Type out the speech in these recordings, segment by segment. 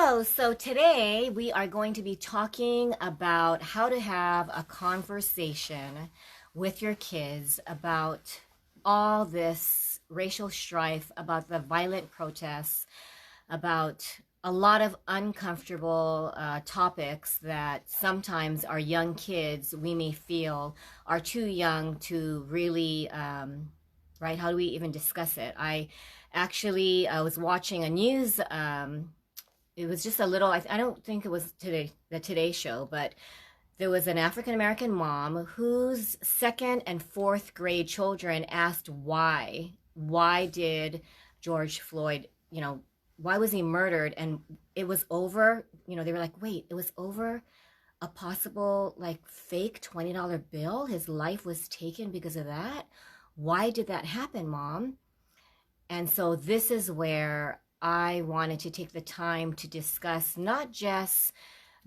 Hello. So today we are going to be talking about how to have a conversation with your kids about all this racial strife, about the violent protests, about a lot of uncomfortable topics that sometimes our young kids we may feel are too young to really, right? How do we even discuss it? I was watching a news. It was just a little, I don't think it was the Today Show, but there was an African American mom whose second and fourth grade children asked why did George Floyd, why was he murdered? And it was over, they were like, wait, it was over a possible like fake $20 bill. His life was taken because of that. Why did that happen, Mom? And so this is where I wanted to take the time to discuss not just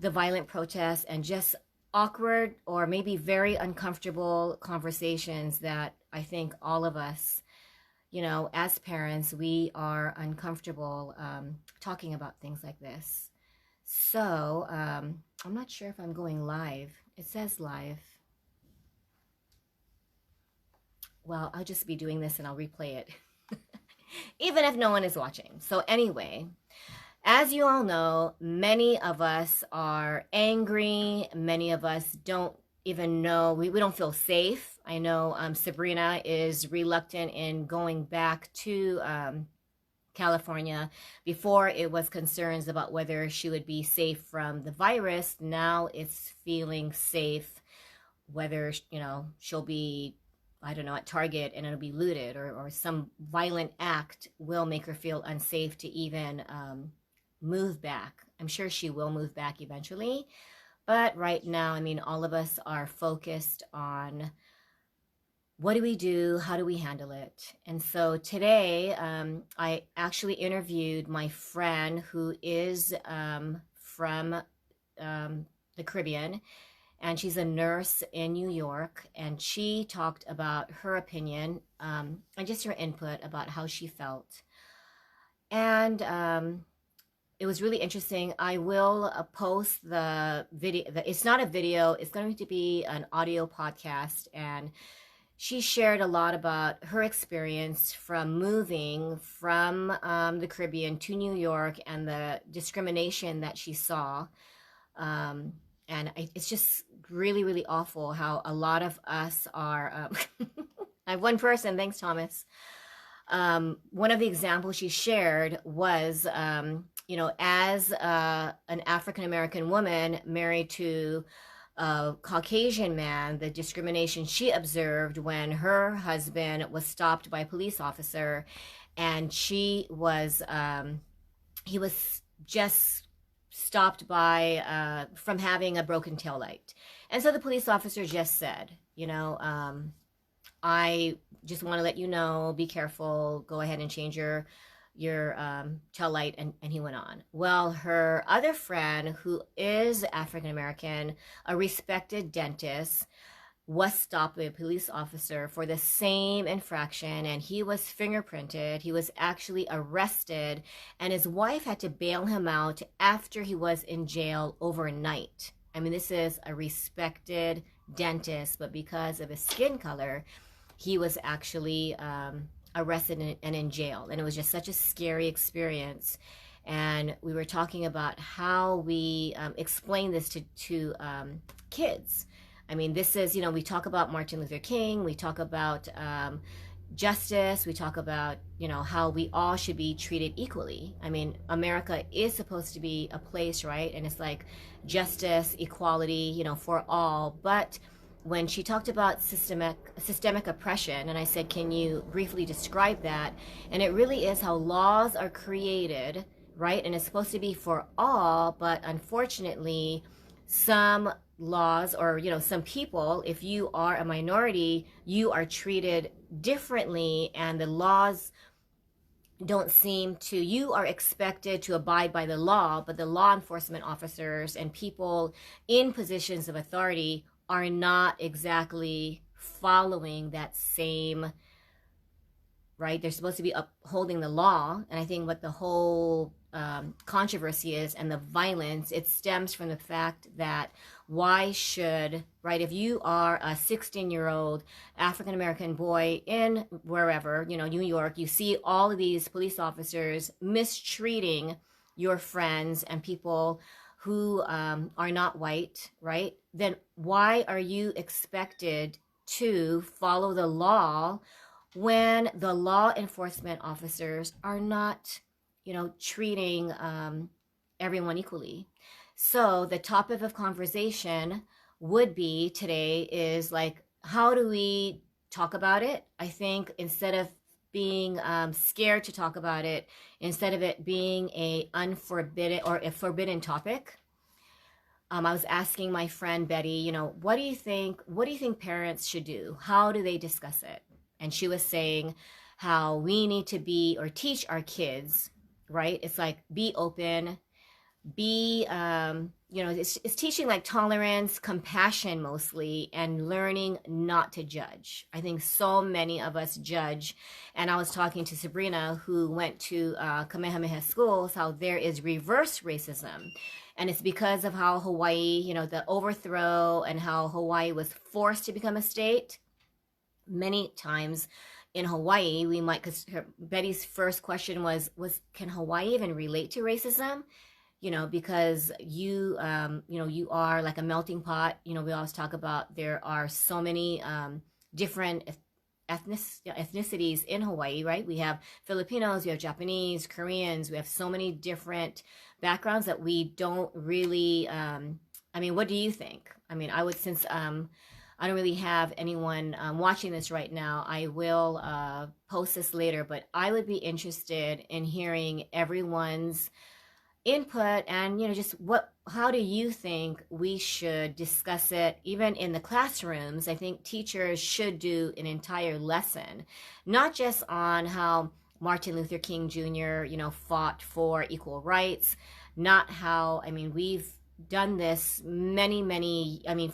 the violent protests and just awkward or maybe very uncomfortable conversations that I think all of us, as parents, we are uncomfortable talking about things like this. So I'm not sure if I'm going live. It says live. Well, I'll just be doing this and I'll replay it. Even if no one is watching. So anyway, as you all know, many of us are angry. Many of us don't even know, we don't feel safe. I know Sabrina is reluctant in going back to California. Before it was concerns about whether she would be safe from the virus. Now it's feeling safe, whether, she'll be, I don't know, at Target and it'll be looted or some violent act will make her feel unsafe to even move back. I'm sure she will move back eventually. But right now, all of us are focused on what do we do? How do we handle it? And so today, I actually interviewed my friend who is from the Caribbean. And she's a nurse in New York, and she talked about her opinion and just her input about how she felt. And it was really interesting. I will post the video. It's not a video. It's going to be an audio podcast. And she shared a lot about her experience from moving from the Caribbean to New York and the discrimination that she saw. And it's just really, really awful how a lot of us are. I have one person, thanks, Thomas. One of the examples she shared was, as an African American woman married to a Caucasian man, the discrimination she observed when her husband was stopped by a police officer, and he was just stopped by from having a broken taillight. And so the police officer just said, I just want to let you know, be careful, go ahead and change your taillight, and he went on. Well, her other friend, who is African American, a respected dentist, was stopped by a police officer for the same infraction, and he was fingerprinted. He was actually arrested, and his wife had to bail him out after he was in jail overnight. This is a respected dentist, but because of his skin color, he was actually arrested and in jail. And it was just such a scary experience. And we were talking about how we explain this to kids. This is, we talk about Martin Luther King, we talk about justice, we talk about, how we all should be treated equally. America is supposed to be a place, right? And it's like justice, equality, for all. But when she talked about systemic oppression, and I said, can you briefly describe that? And it really is how laws are created, right? And it's supposed to be for all, but unfortunately, some laws or some people, if you are a minority, you are treated differently, and the laws don't seem to, you are expected to abide by the law, but the law enforcement officers and people in positions of authority are not exactly following that same, right? They're supposed to be upholding the law. And I think what the whole controversy is and the violence, it stems from the fact that why should, right, if you are a 16-year-old African-American boy in wherever, New York, you see all of these police officers mistreating your friends and people who are not white, right? Then why are you expected to follow the law when the law enforcement officers are not, treating everyone equally? So the topic of conversation would be today is like, how do we talk about it? I think instead of being scared to talk about it, instead of it being a unforbidden or a forbidden topic, I was asking my friend Betty, what do you think parents should do? How do they discuss it? And she was saying how we need to be or teach our kids, right? It's like, be open, be, it's teaching like tolerance, compassion mostly, and learning not to judge. I think so many of us judge. And I was talking to Sabrina, who went to Kamehameha schools, how there is reverse racism. And it's because of how Hawaii, the overthrow and how Hawaii was forced to become a state. Many times in Hawaii, we might, because Betty's first question was, can Hawaii even relate to racism? Because you are like a melting pot. We always talk about there are so many different ethnicities in Hawaii, right? We have Filipinos, we have Japanese, Koreans, we have so many different backgrounds that we don't really, what do you think? I would, since I don't really have anyone watching this right now, I will post this later, but I would be interested in hearing everyone's input and just how do you think we should discuss it even in the classrooms. I think teachers should do an entire lesson, not just on how Martin Luther King Jr. fought for equal rights, not how, we've done this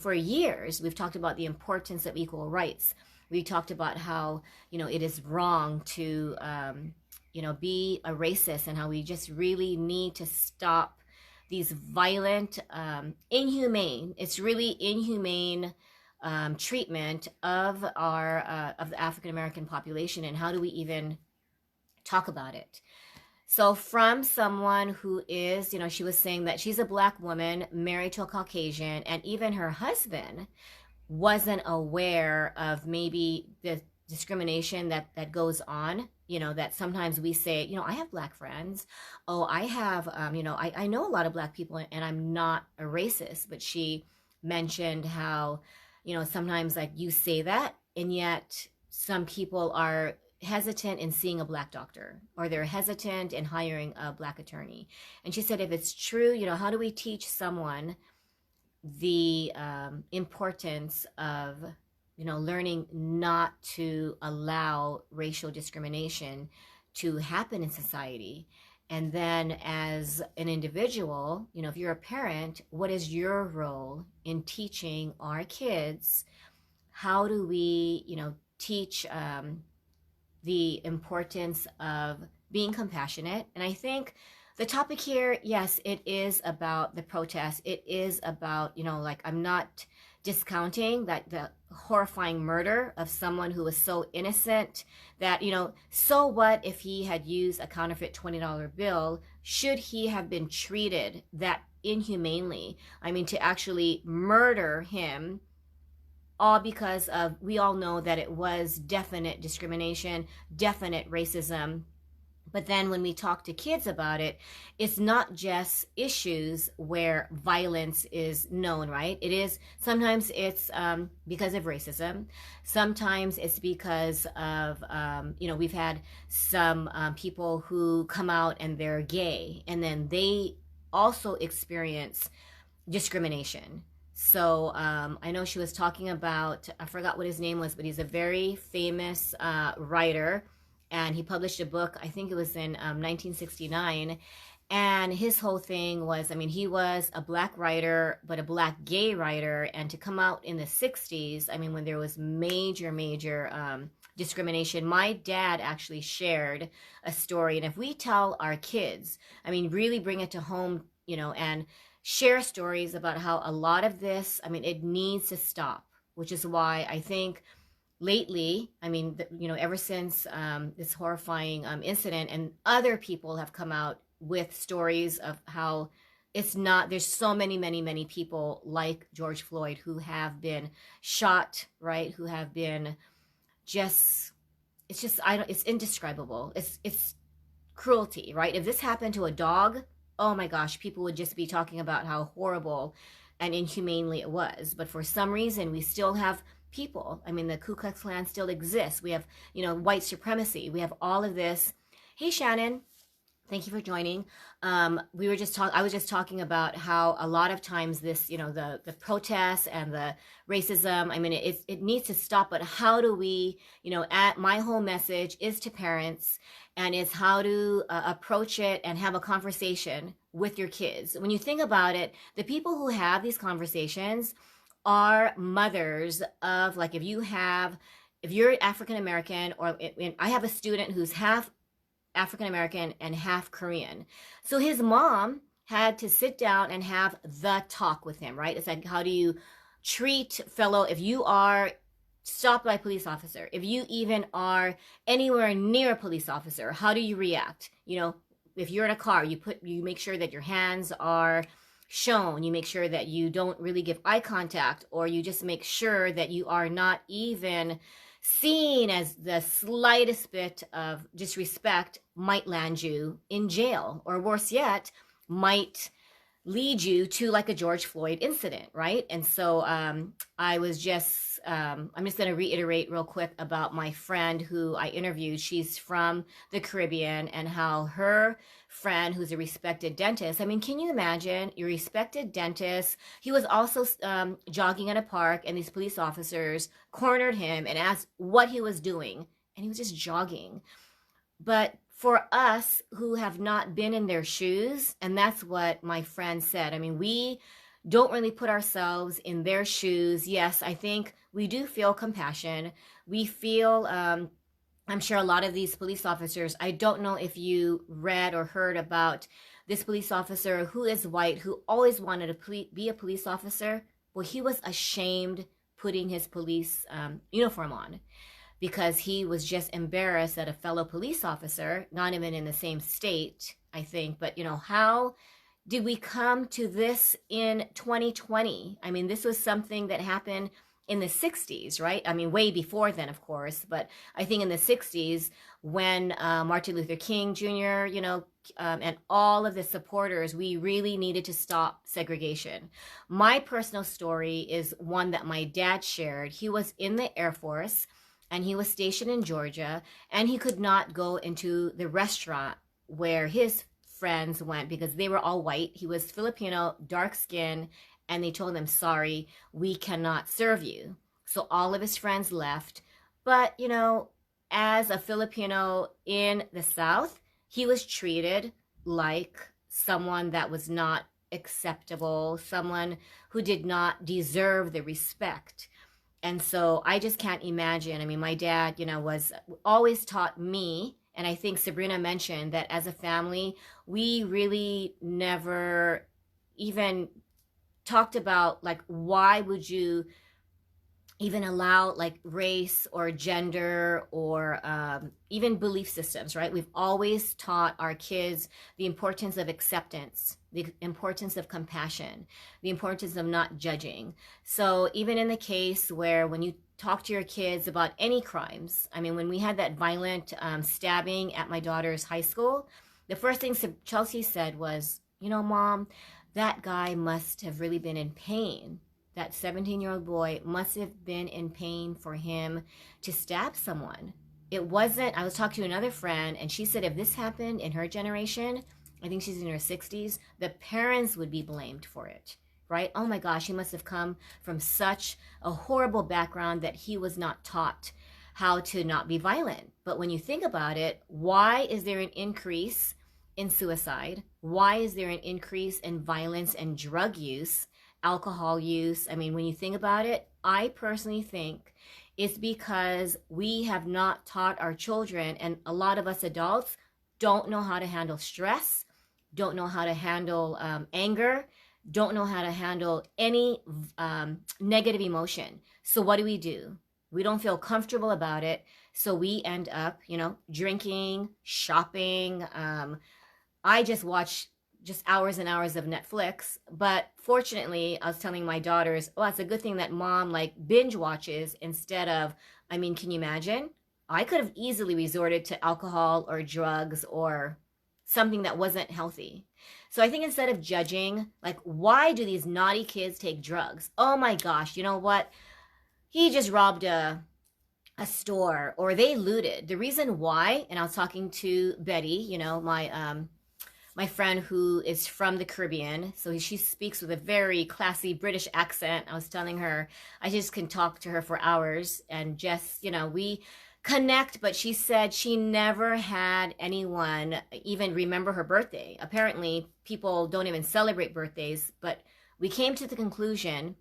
for years. We've talked about the importance of equal rights. We talked about how it is wrong to be a racist, and how we just really need to stop these violent, inhumane, it's really inhumane treatment of of the African American population, and how do we even talk about it? So from someone who is, she was saying that she's a Black woman married to a Caucasian, and even her husband wasn't aware of maybe the discrimination that goes on, that sometimes we say, I have Black friends. Oh, I have, I know a lot of Black people and I'm not a racist. But she mentioned how, sometimes like you say that, and yet some people are hesitant in seeing a Black doctor, or they're hesitant in hiring a Black attorney. And she said, if it's true, how do we teach someone the importance of learning not to allow racial discrimination to happen in society? And then as an individual, if you're a parent, what is your role in teaching our kids? How do we, teach the importance of being compassionate? And I think the topic here, yes, it is about the protest. It is about, I'm not discounting that the horrifying murder of someone who was so innocent that, so what if he had used a counterfeit $20 bill? Should he have been treated that inhumanely? To actually murder him, all because of, we all know that it was definite discrimination, definite racism. But then when we talk to kids about it, it's not just issues where violence is known, right? It is, sometimes it's because of racism. Sometimes it's because of, we've had some people who come out and they're gay, and then they also experience discrimination. So I know she was talking about, I forgot what his name was, but he's a very famous writer. And he published a book, I think it was in 1969. And his whole thing was, he was a Black writer, but a Black gay writer. And to come out in the 60s, when there was major discrimination. My dad actually shared a story, and if we tell our kids, I mean, really bring it to home, and share stories about how a lot of this, I mean, it needs to stop, which is why I think lately, I mean, ever since this horrifying incident, and other people have come out with stories of how it's not, there's so many people like George Floyd who have been shot, right? Who have been just, it's just, it's indescribable. It's cruelty, right? If this happened to a dog, oh my gosh, people would just be talking about how horrible and inhumanely it was. But for some reason, we still have people. I mean, the Ku Klux Klan still exists. We have, white supremacy. We have all of this. Hey, Shannon. Thank you for joining. I was just talking about how a lot of times this, the protests and the racism, I mean, it needs to stop, but how do we, my whole message is to parents, and it's how to approach it and have a conversation with your kids. When you think about it, the people who have these conversations are mothers of, like, if you're African American, or I have a student who's half African American and half Korean. So his mom had to sit down and have the talk with him, right? It's like, how do you treat if you are stopped by a police officer, if you even are anywhere near a police officer, how do you react? If you're in a car, you make sure that your hands are shown, you make sure that you don't really give eye contact, or you just make sure that you are not even seen, as the slightest bit of disrespect might land you in jail, or worse yet, might lead you to like a George Floyd incident, right? And so I'm just going to reiterate real quick about my friend who I interviewed. She's from the Caribbean, and how her friend, who's a respected dentist, I mean, can you imagine your respected dentist? He was also jogging in a park, and these police officers cornered him and asked what he was doing, and he was just jogging. But for us who have not been in their shoes, and that's what my friend said, I mean, we don't really put ourselves in their shoes. Yes, I think we do feel compassion. We feel, I'm sure a lot of these police officers, I don't know if you read or heard about this police officer who is white, who always wanted to be a police officer. Well, he was ashamed putting his police uniform on, because he was just embarrassed that a fellow police officer, not even in the same state, I think, but how did we come to this in 2020? I mean, this was something that happened in the 60s, right? I mean, way before then, of course, but I think in the 60s, when Martin Luther King Jr., and all of the supporters, we really needed to stop segregation. My personal story is one that my dad shared. He was in the Air Force, and he was stationed in Georgia, and he could not go into the restaurant where his friends went because they were all white. He was Filipino, dark skin, and they told him, sorry, we cannot serve you. So all of his friends left. But, as a Filipino in the South, he was treated like someone that was not acceptable, someone who did not deserve the respect. And so I just can't imagine. I mean, my dad, was always taught me, and I think Sabrina mentioned that as a family, we really never even talked about, like, why would you even allow, like, race or gender or even belief systems, right? We've always taught our kids the importance of acceptance, the importance of compassion, the importance of not judging. So even in the case where when you talk to your kids about any crimes, I mean, when we had that violent stabbing at my daughter's high school, the first thing Chelsea said was, Mom, that guy must have really been in pain. That 17-year-old boy must have been in pain for him to stab someone. It wasn't, I was talking to another friend, and she said if this happened in her generation, I think she's in her 60s, the parents would be blamed for it, right? Oh my gosh, he must have come from such a horrible background that he was not taught how to not be violent. But when you think about it, why is there an increase in suicide? Why is there an increase in violence and drug use, alcohol use? I mean, when you think about it, I personally think is because we have not taught our children, and a lot of us adults don't know how to handle stress, don't know how to handle anger, don't know how to handle any negative emotion. So what do? We don't feel comfortable about it. So we end up, drinking, shopping. I just watch just hours and hours of Netflix. But fortunately, I was telling my daughters, well, it's a good thing that mom like binge watches instead of, can you imagine? I could have easily resorted to alcohol or drugs or something that wasn't healthy. So I think instead of judging, like, why do these naughty kids take drugs? Oh my gosh, you know what? He just robbed a store, or they looted. The reason why, and I was talking to Betty, my friend who is from the Caribbean, so she speaks with a very classy British accent. I was telling her I just can talk to her for hours and just, we connect, but she said she never had anyone even remember her birthday. Apparently, people don't even celebrate birthdays, but we came to the conclusion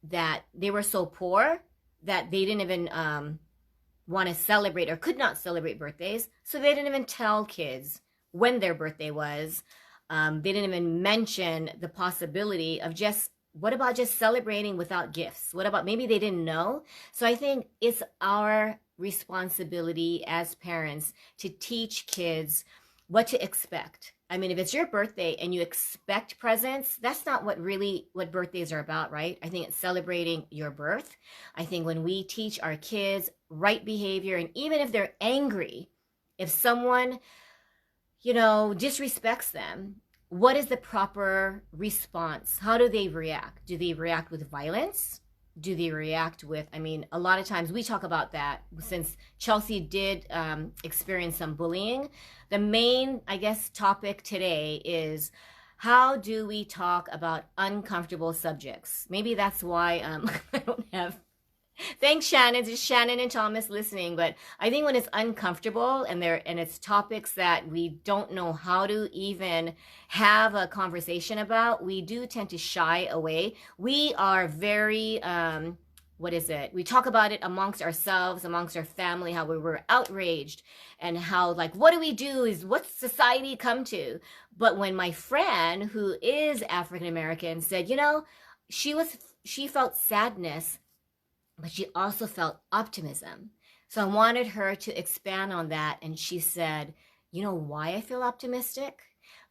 that they were so poor that they didn't even want to celebrate or could not celebrate birthdays. So they didn't even tell kids when their birthday was. They didn't even mention the possibility of what about just celebrating without gifts? What about maybe they didn't know? So I think it's our responsibility as parents to teach kids what to expect. If it's your birthday and you expect presents, that's not what birthdays are about, right? I think it's celebrating your birth. I think when we teach our kids right behavior, and even if they're angry, if someone, disrespects them, what is the proper response? How do they react? Do they react with violence? Do they react with, a lot of times we talk about that since Chelsea did experience some bullying. The main, topic today is how do we talk about uncomfortable subjects? Maybe that's why I don't have, thanks Shannon, it's Shannon and Thomas listening, but I think when it's uncomfortable and it's topics that we don't know how to even have a conversation about, we do tend to shy away. We are very we talk about it amongst ourselves, amongst our family, how we were outraged and how what do we do, is what's society come to. But when my friend who is African American said, she felt sadness, but she also felt optimism. So I wanted her to expand on that. And she said, you know why I feel optimistic?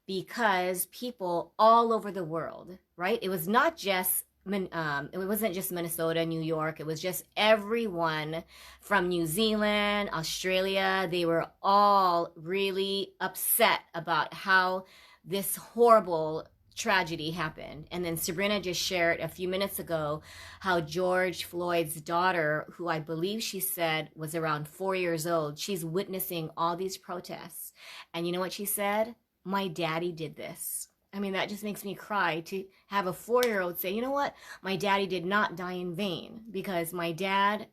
Because people all over the world, right? It was not just, it wasn't just Minnesota, New York. It was just everyone from New Zealand, Australia. They were all really upset about how this horrible tragedy happened. And then Sabrina just shared a few minutes ago how George Floyd's daughter, who I believe she said was around 4 years old, she's witnessing all these protests. And you know what she said? My daddy did this. That just makes me cry to have a 4-year-old say, you know what? My daddy did not die in vain, because my dad,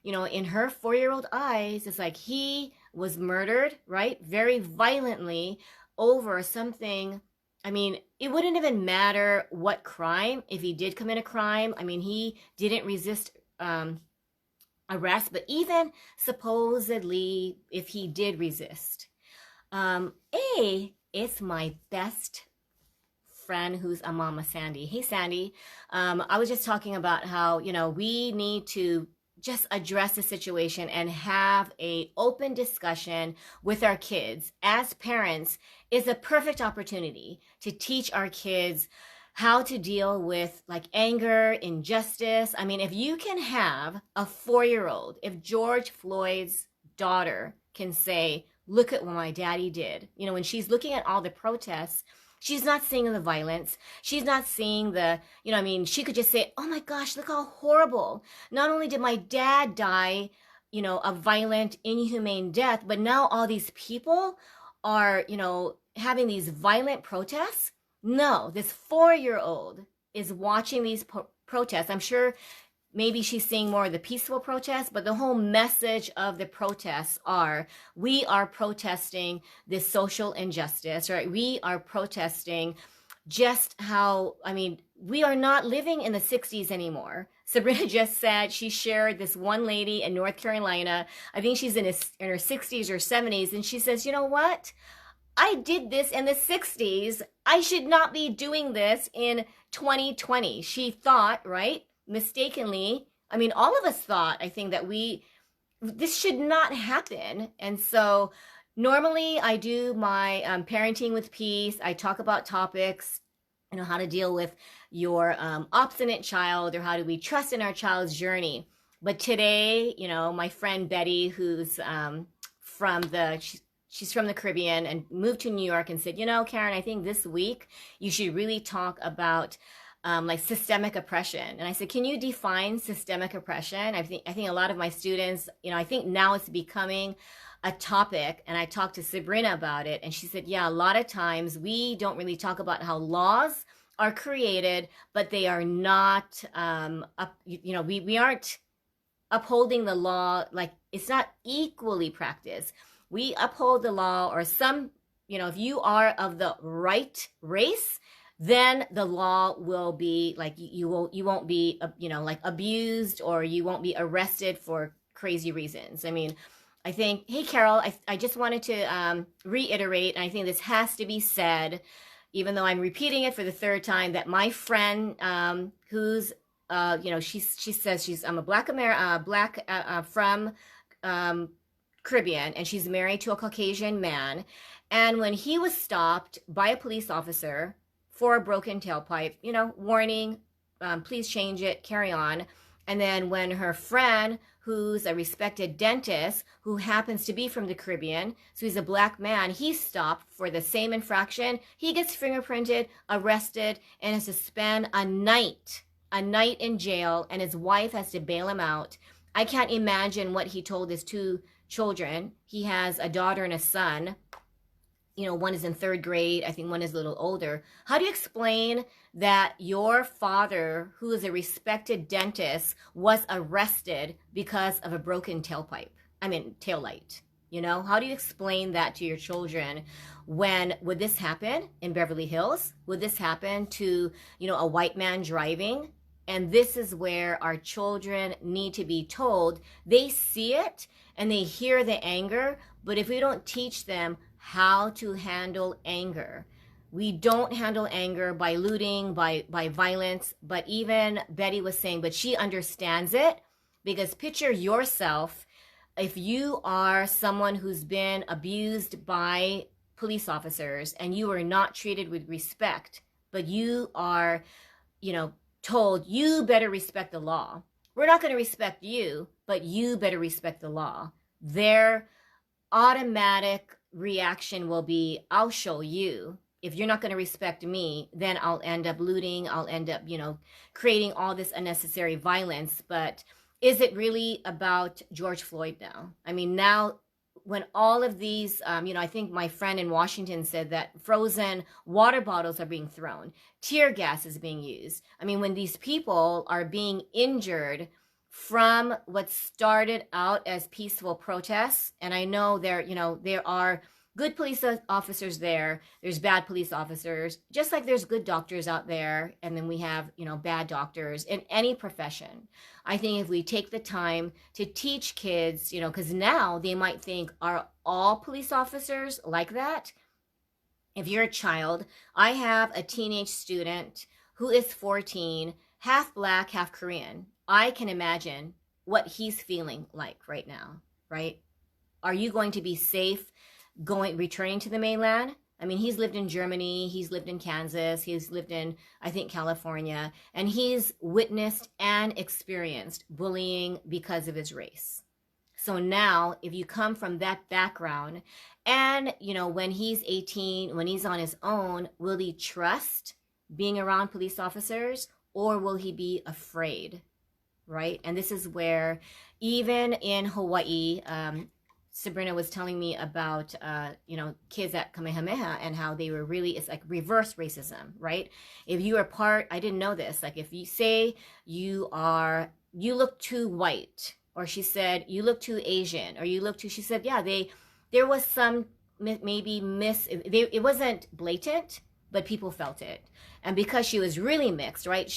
in her 4-year-old eyes, it's like he was murdered, right? Very violently over something. It wouldn't even matter what crime, if he did commit a crime. He didn't resist arrest, but even supposedly if he did resist, it's my best friend who's a mama, Sandy. Hey, Sandy. I was just talking about how, we need to just address the situation and have a open discussion with our kids. As parents, is a perfect opportunity to teach our kids how to deal with anger, injustice. If you can have a 4-year-old, if George Floyd's daughter can say, look at what my daddy did, when she's looking at all the protests, she's not seeing the violence. She's not seeing the, she could just say, oh my gosh, look how horrible. Not only did my dad die, a violent, inhumane death, but now all these people are, having these violent protests. No, this 4-year-old is watching these protests. I'm sure maybe she's seeing more of the peaceful protests, but the whole message of the protests we are protesting this social injustice, right? We are protesting just how, we are not living in the 60s anymore. Sabrina just said she shared this one lady in North Carolina. I think she's in her 60s or 70s. And she says, you know what? I did this in the 60s. I should not be doing this in 2020. She thought, right? Mistakenly. I mean, all of us thought, I think, that this should not happen. And so normally I do my parenting with peace. I talk about topics, how to deal with your obstinate child, or how do we trust in our child's journey. But today, my friend Betty, who's she's from the Caribbean and moved to New York, and said, Karen, I think this week you should really talk about like systemic oppression. And I said, can you define systemic oppression? I think a lot of my students, I think now it's becoming a topic, and I talked to Sabrina about it, and she said, yeah, a lot of times we don't really talk about how laws are created, but they are not, we aren't upholding the law, like it's not equally practiced. We uphold the law, or some, if you are of the right race, then the law will be like, you won't be, like abused, or you won't be arrested for crazy reasons. I mean, I think, hey, Carol, I just wanted to reiterate, and I think this has to be said, even though I'm repeating it for the third time, that my friend who's, she says I'm a black from Caribbean, and she's married to a Caucasian man. And when he was stopped by a police officer for a broken tailpipe, warning, please change it, carry on. And then when her friend, who's a respected dentist, who happens to be from the Caribbean, so he's a black man, he's stopped for the same infraction. He gets fingerprinted, arrested, and has to spend a night in jail, and his wife has to bail him out. I can't imagine what he told his two children. He has a daughter and a son. One is in third grade. I think one is a little older. How do you explain that your father, who is a respected dentist, was arrested because of a broken taillight? How do you explain that to your children? Would this happen in Beverly Hills? Would this happen to, a white man driving? And this is where our children need to be told. They see it and they hear the anger, but if we don't teach them how to handle anger, we don't handle anger by looting, by violence. But even Betty was saying, but she understands it, because picture yourself, if you are someone who's been abused by police officers and you are not treated with respect, but you are, told you better respect the law. We're not going to respect you, but you better respect the law. Their automatic reaction will be, I'll show you. If you're not going to respect me, then I'll end up looting. I'll end up, creating all this unnecessary violence. But is it really about George Floyd now? I mean, now when all of these, I think my friend in Washington said that frozen water bottles are being thrown, tear gas is being used. I mean, when these people are being injured from what started out as peaceful protests, and I know there are good police officers there, there's bad police officers, just like there's good doctors out there, and then we have, bad doctors in any profession. I think if we take the time to teach kids, because now they might think, are all police officers like that? If you're a child, I have a teenage student who is 14, half black, half Korean. I can imagine what he's feeling like right now, right? Are you going to be safe returning to the mainland? I mean, he's lived in Germany, he's lived in Kansas, he's lived in, I think, California, and he's witnessed and experienced bullying because of his race. So now, if you come from that background, and, when he's 18, when he's on his own, will he trust being around police officers, or will he be afraid, right? And this is where, even in Hawaii, Sabrina was telling me about, kids at Kamehameha, and how they were really, it's like reverse racism, right? If you are I didn't know this, like if you say you look too white, or she said, you look too Asian, or she said, yeah, there was some maybe it wasn't blatant, but people felt it. And because she was really mixed, right?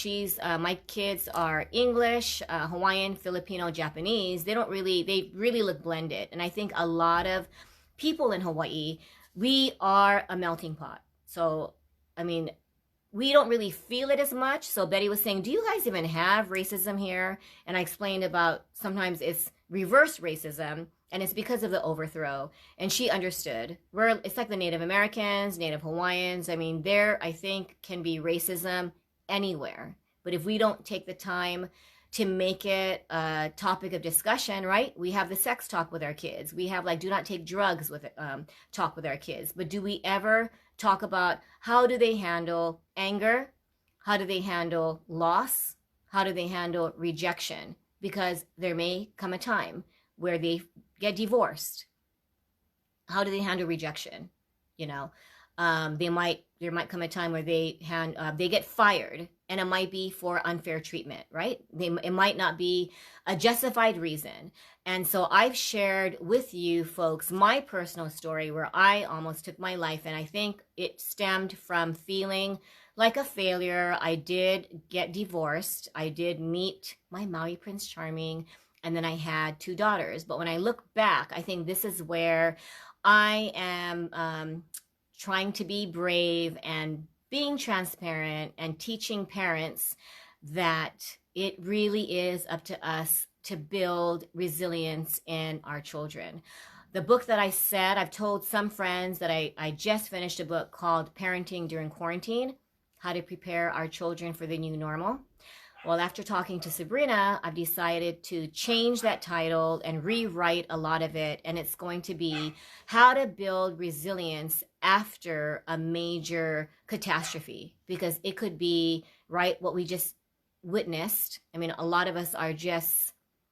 My kids are English, Hawaiian, Filipino, Japanese. They really look blended. And I think a lot of people in Hawaii, we are a melting pot. So, I mean, we don't really feel it as much. So Betty was saying, do you guys even have racism here? And I explained about sometimes it's reverse racism, and it's because of the overthrow. And she understood. It's like the Native Americans, Native Hawaiians. I mean, there, I think, can be racism anywhere. But if we don't take the time to make it a topic of discussion, right? We have the sex talk with our kids. We have do not take drugs with talk with our kids. But do we ever talk about how do they handle anger? How do they handle loss? How do they handle rejection? Because there may come a time where they get divorced. How do they handle rejection? There might come a time where they get fired, and it might be for unfair treatment, right? It might not be a justified reason. And so I've shared with you folks my personal story where I almost took my life, and I think it stemmed from feeling like a failure. I did get divorced. I did meet my Maui Prince Charming, and then I had 2 daughters. But when I look back, I think this is where I am trying to be brave and being transparent and teaching parents that it really is up to us to build resilience in our children. The book that I've told some friends that I just finished a book called Parenting During Quarantine, How to Prepare Our Children for the New Normal. Well, after talking to Sabrina, I've decided to change that title and rewrite a lot of it. And it's going to be How to Build Resilience After a Major Catastrophe. Because it could be, right, what we just witnessed. I mean, a lot of us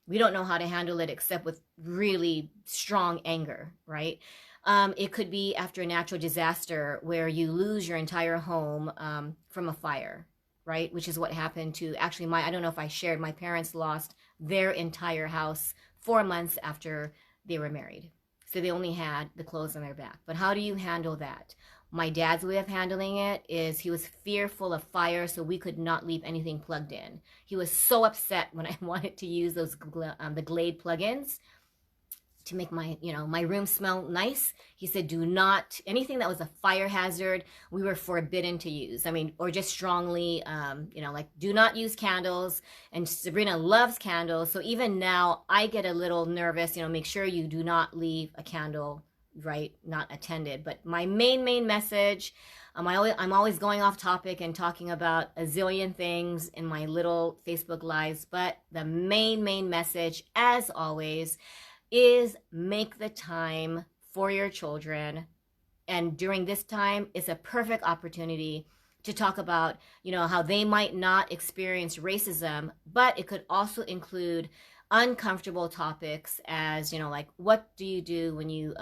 we don't know how to handle it except with really strong anger, right? It could be after a natural disaster where you lose your entire home from a fire, right? Which is what happened to actually I don't know if I shared, my parents lost their entire house 4 months after they were married. So they only had the clothes on their back. But how do you handle that? My dad's way of handling it is he was fearful of fire, so we could not leave anything plugged in. He was so upset when I wanted to use those the Glade plugins to make my room smell nice. He said, do not, anything that was a fire hazard, we were forbidden to use. I mean, or just strongly, do not use candles. And Sabrina loves candles. So even now I get a little nervous, make sure you do not leave a candle, right, not attended. But my main message, I'm always going off topic and talking about a zillion things in my little Facebook lives. But the main message, as always, is make the time for your children. And during this time, it's a perfect opportunity to talk about, how they might not experience racism, but it could also include uncomfortable topics as, what do you do when you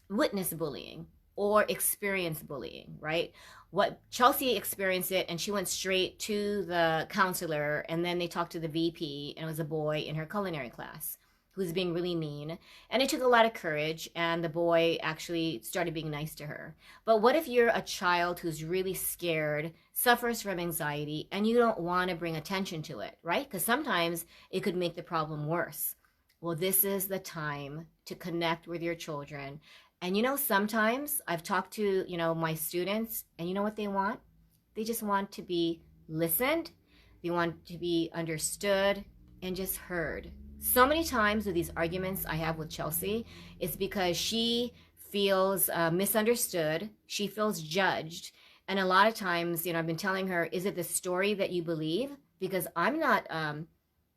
witness bullying or experience bullying, right? What Chelsea experienced it, and she went straight to the counselor, and then they talked to the VP, and it was a boy in her culinary class who's being really mean. And it took a lot of courage, and the boy actually started being nice to her. But what if you're a child who's really scared, suffers from anxiety, and you don't want to bring attention to it, right? Because sometimes it could make the problem worse. Well, this is the time to connect with your children. And sometimes I've talked to, my students, and you know what they want? They just want to be listened. They want to be understood and just heard. So many times with these arguments I have with Chelsea, it's because she feels misunderstood. She feels judged. And a lot of times, I've been telling her, is it the story that you believe? Because I'm not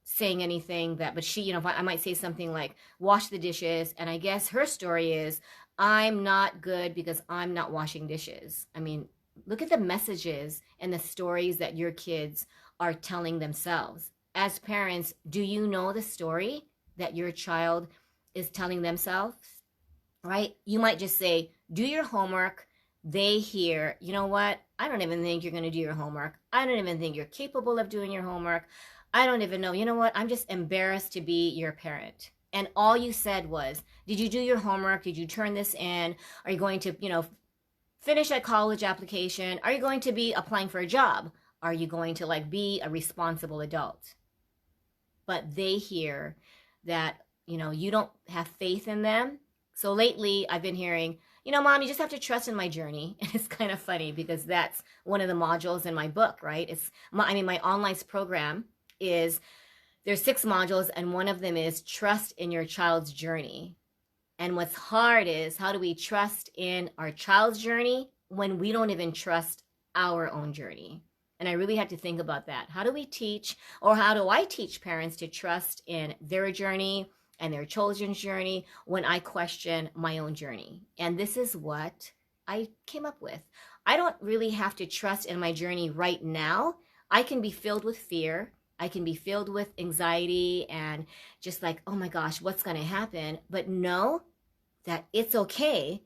saying anything but she, I might say something like, wash the dishes. And I guess her story is, I'm not good because I'm not washing dishes. I mean, look at the messages and the stories that your kids are telling themselves. As parents, do you know the story that your child is telling themselves, right? You might just say, do your homework. They hear, you know what? I don't even think you're going to do your homework. I don't even think you're capable of doing your homework. I don't even know. You know what? I'm just embarrassed to be your parent. And all you said was, did you do your homework? Did you turn this in? Are you going to, finish a college application? Are you going to be applying for a job? Are you going to like be a responsible adult? But they hear that, you don't have faith in them. So lately I've been hearing, Mom, you just have to trust in my journey. And it's kind of funny because that's one of the modules in my book, right? My online program is, there's 6 modules, and one of them is trust in your child's journey. And what's hard is, how do we trust in our child's journey when we don't even trust our own journey? And I really had to think about that. How do we teach, or how do I teach parents to trust in their journey and their children's journey when I question my own journey? And this is what I came up with. I don't really have to trust in my journey right now. I can be filled with fear. I can be filled with anxiety and just like, oh my gosh, what's going to happen? But know that it's okay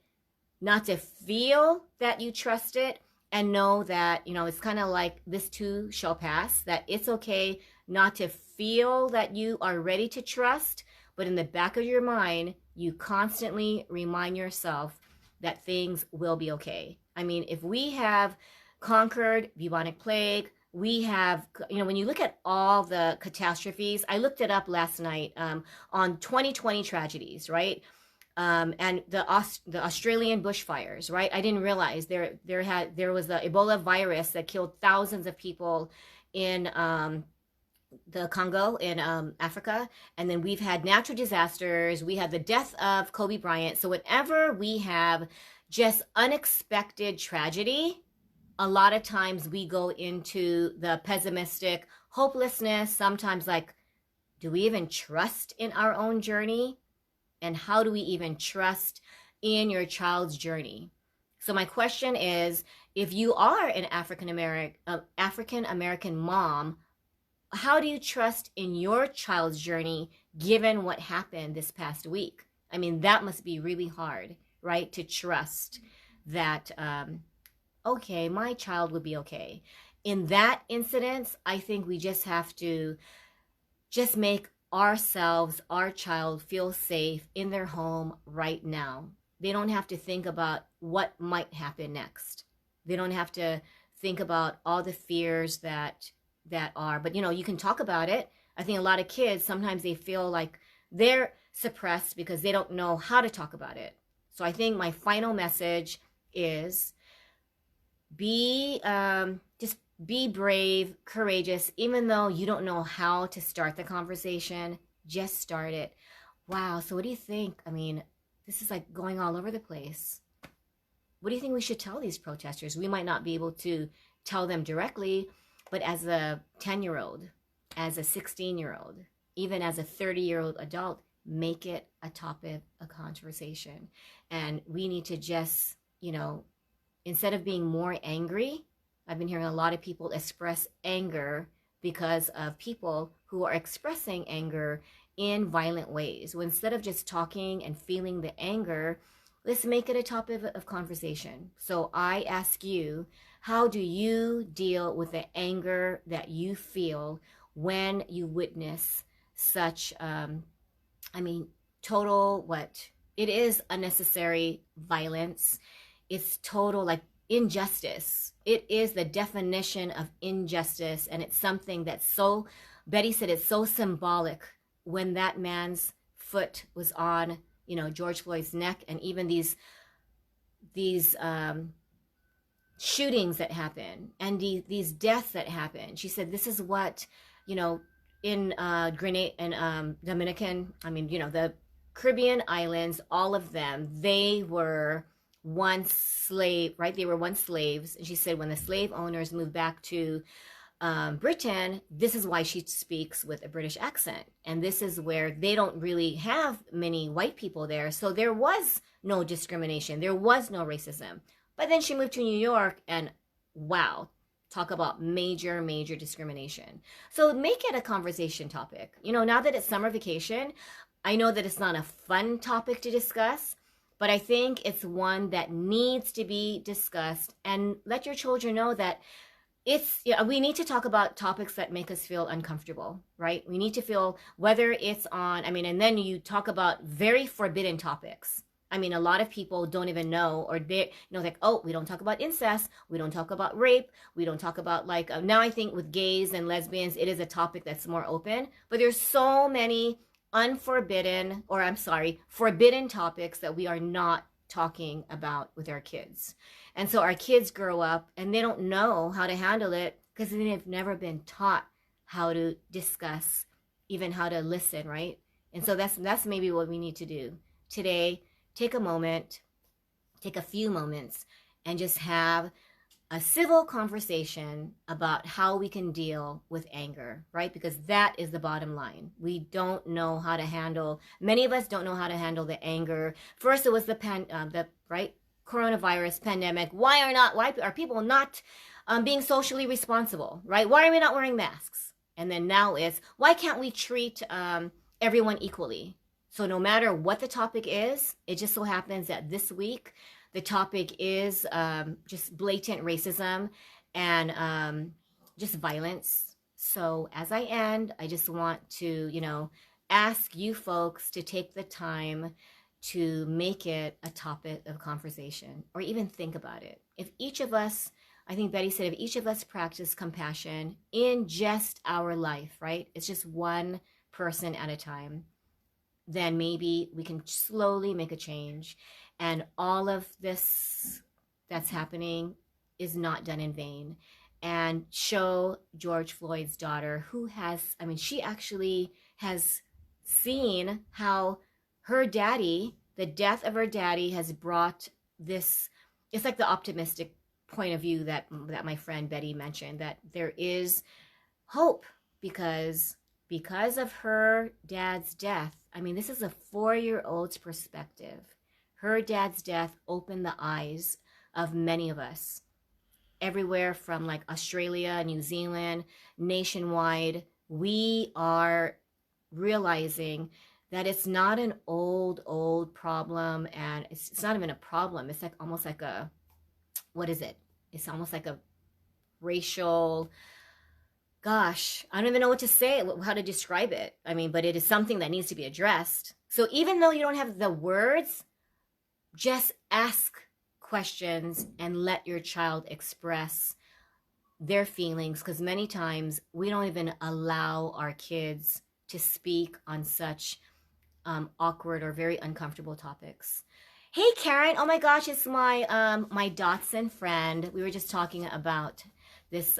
not to feel that you trust it, and know that, it's kind of like this too shall pass, that it's okay not to feel that you are ready to trust, but in the back of your mind, you constantly remind yourself that things will be okay. I mean, if we have conquered bubonic plague, we have, when you look at all the catastrophes, I looked it up last night on 2020 tragedies, right? And the Australian bushfires, right? I didn't realize there was the Ebola virus that killed thousands of people in the Congo in Africa. And then we've had natural disasters. We had the death of Kobe Bryant. So whenever we have just unexpected tragedy, a lot of times we go into the pessimistic hopelessness. Sometimes like, do we even trust in our own journey? And how do we even trust in your child's journey? So my question is, if you are an African American mom, how do you trust in your child's journey given what happened this past week? I mean, that must be really hard, right? To trust that, okay, my child will be okay. In that incident, I think we just have to just make ourselves, our child, feel safe in their home right now. They don't have to think about what might happen next. They don't have to think about all the fears that are, but you can talk about it. I think a lot of kids, sometimes they feel like they're suppressed because they don't know how to talk about it. So I think my final message is just be brave, courageous, even though you don't know how to start the conversation, just start it. Wow, so what do you think? I mean, this is like going all over the place. What do you think we should tell these protesters? We might not be able to tell them directly, but as a 10-year-old, as a 16-year-old, even as a 30-year-old adult, make it a topic of conversation. And we need to just, instead of being more angry, I've been hearing a lot of people express anger because of people who are expressing anger in violent ways. So instead of just talking and feeling the anger, let's make it a topic of conversation. So I ask you, how do you deal with the anger that you feel when you witness such, it is unnecessary violence. It's total like injustice. It is the definition of injustice, and it's something that's so, Betty said it's so symbolic when that man's foot was on, George Floyd's neck, and even these shootings that happen and these deaths that happen. She said this is what, in Grenada and Dominican, the Caribbean islands, all of them, they were once slave, right? They were once slaves. And she said when the slave owners moved back to Britain, this is why she speaks with a British accent. And this is where they don't really have many white people there. So there was no discrimination. There was no racism. But then she moved to New York and wow, talk about major, major discrimination. So make it a conversation topic. Now that it's summer vacation, I know that it's not a fun topic to discuss, but I think it's one that needs to be discussed, and let your children know that we need to talk about topics that make us feel uncomfortable, right? We need to feel, whether it's on, and then you talk about very forbidden topics. I mean, a lot of people don't even know, or they like, oh, we don't talk about incest, we don't talk about rape, we don't talk about like now I think with gays and lesbians it is a topic that's more open, but there's so many unforbidden, or I'm sorry, forbidden topics that we are not talking about with our kids. And so our kids grow up and they don't know how to handle it because they've never been taught how to discuss, even how to listen, right? And so that's maybe what we need to do today. Take a moment, take a few moments, and just have a civil conversation about how we can deal with anger, right? Because that is the bottom line. We don't know how to handle, many of us don't know how to handle the anger. First, it was the right coronavirus pandemic. Why are people not being socially responsible, right? Why are we not wearing masks? And then now it's, why can't we treat everyone equally? So no matter what the topic is, it just so happens that this week the topic is just blatant racism and just violence. So as I end, I just want to, ask you folks to take the time to make it a topic of conversation or even think about it. If each of us, I think Betty said, if each of us practice compassion in just our life, right? It's just one person at a time, then maybe we can slowly make a change. And all of this that's happening is not done in vain. And show George Floyd's daughter, who has, she actually has seen how her daddy, the death of her daddy, has brought this, it's like the optimistic point of view that my friend Betty mentioned, that there is hope because of her dad's death. This is a 4-year-old's perspective. Her dad's death opened the eyes of many of us, everywhere from like Australia, New Zealand, nationwide. We are realizing that it's not an old problem, and it's not even a problem. It's like almost like a, what is it? It's almost like a racial, gosh, I don't even know what to say, how to describe it. But it is something that needs to be addressed. So even though you don't have the words, just ask questions and let your child express their feelings, because many times we don't even allow our kids to speak on such awkward or very uncomfortable topics. Hey Karen, oh my gosh, it's my my Dotson friend. We were just talking about this.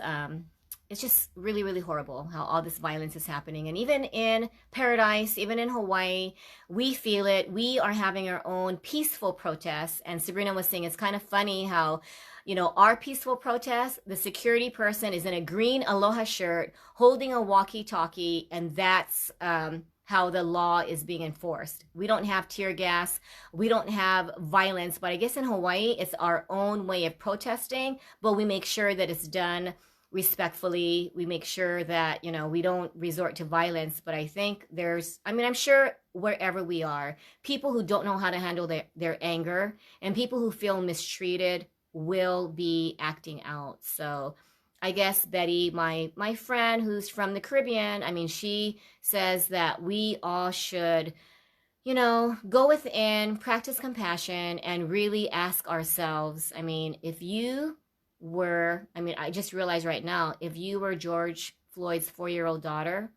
It's just really, really horrible how all this violence is happening. And even in Paradise, even in Hawaii, we feel it. We are having our own peaceful protests. And Sabrina was saying it's kind of funny how, our peaceful protest, the security person is in a green aloha shirt holding a walkie-talkie, and that's how the law is being enforced. We don't have tear gas. We don't have violence. But I guess in Hawaii, it's our own way of protesting, but we make sure that it's done respectfully. We make sure that, we don't resort to violence. But I think there's, I'm sure wherever we are, people who don't know how to handle their anger and people who feel mistreated will be acting out. So I guess Betty, my friend who's from the Caribbean, she says that we all should, go within, practice compassion, and really ask ourselves, if you were, I just realized right now, if you were George Floyd's 4-year-old daughter,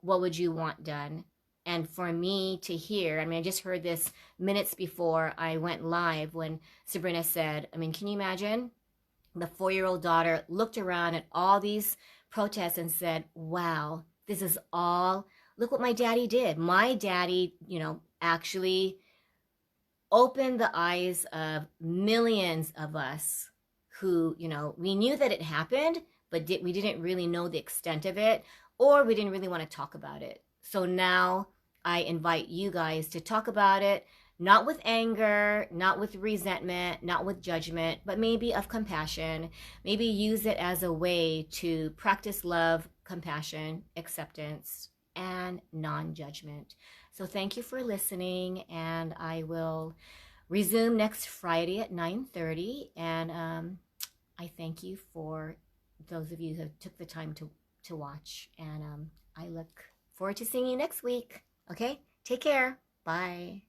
what would you want done? And for me to hear, I just heard this minutes before I went live when Sabrina said, can you imagine? The 4-year-old daughter looked around at all these protests and said, wow, this is all, look what my daddy did. My daddy, actually opened the eyes of millions of us who, we knew that it happened, but we didn't really know the extent of it, or we didn't really want to talk about it. So now I invite you guys to talk about it, not with anger, not with resentment, not with judgment, but maybe of compassion. Maybe use it as a way to practice love, compassion, acceptance, and non-judgment. So thank you for listening, and I will resume next Friday at 9:30. And I thank you for those of you who took the time to watch. And I look forward to seeing you next week. Okay? Take care. Bye.